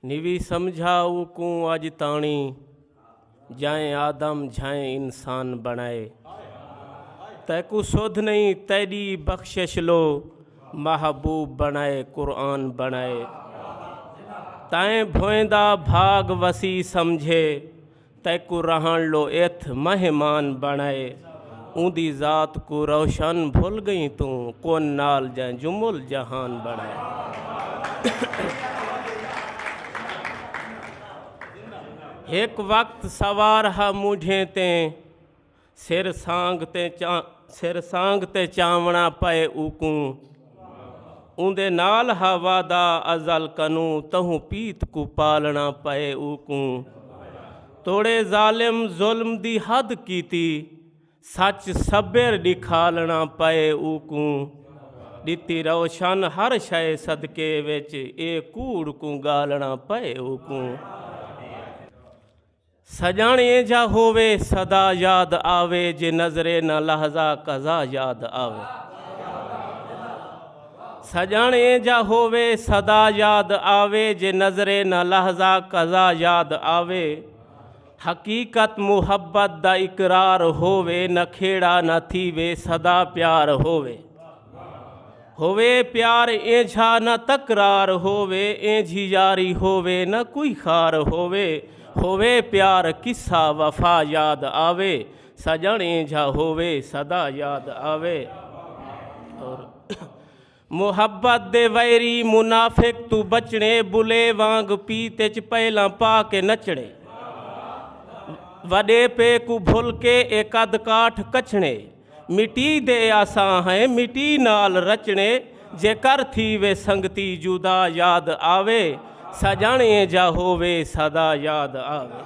निवी समझाऊ को अज ताणी जाए आदम जाए इंसान बनाए। तैकू शोध नहीं तेरी बख्शिश लो महबूब बनाए कुरान बनाए। ताए भोंदा भाग वसी समझे तैकू रहन लो एथ मेहमान बनाए। ऊंदी ज़ात को रोशन भूल गई तू कौन नाल जाए जुमुल जहान बनाए। एक वक्त सवार हा मुझे ते सिर सांग ते चावना पे ऊकू। ऊंदे नाल हा वादा अजल कनू तहू पीत को पालना पे ऊकू। तोड़े जालिम जुल्म दी हद कीती सच सबेर दिखालना पे ऊकू। दिती रोशन हर शय सदके विच ए कूड़ को गालना पे ऊकू। सजाने जा होवे सदा याद आवे जे नजरे न लहजा कज़ा याद आवे। सजाने जा होवे सदा याद आवे जे नजरे न लहजा कज़ा याद आवे। हकीकत मुहब्बत दा इकरार होवे न खेड़ा न थीवे सदा प्यार होवे प्यार एझा न तकरार होवे एझी यारी होवे न कोई खार होवे प्यार किस्सा वफा याद आवे। सजण एझा होवे सदा याद आवे। और मुहब्बत दे वैरी मुनाफिक तू बचने बुले वांग पीते च पहला पा के नचने। वडे पे को भुल के एकद काठ कछने। मिट्टी दे आसां है मिट्टी नाल रचने जे कर थी वे संगती जुदा याद आवे। सजाने जा होवे सदा याद आवे।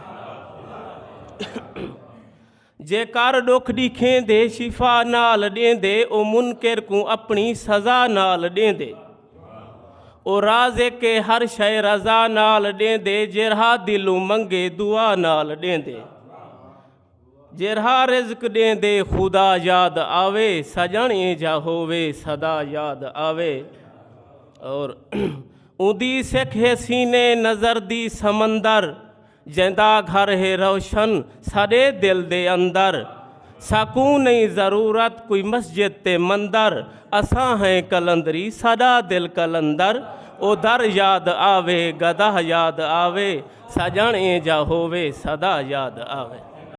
जे कर दुख दिखें दे शिफा नाल देंदे ओ मुनकर को अपनी सजा नाल देंदे। ओ राजे के हर शय रजा नाल देंदे जिरहा दिलू मंगे दुआ नाल देंदे। जिरहा रिज़्क देंदे खुदा याद आवे। सजाने जा होवे सदा याद आवे। और उदी सिखे सीने नज़र दी समंदर जंदा घर है रोशन साडे दिल दे अंदर। सकून नहीं ज़रूरत कोई मस्जिद ते मंदर असां हैं कलंदरी साडा दिल कलंदर। ओ दर याद आवे गदा याद आवे। सजाने जा होवे सदा याद आवे।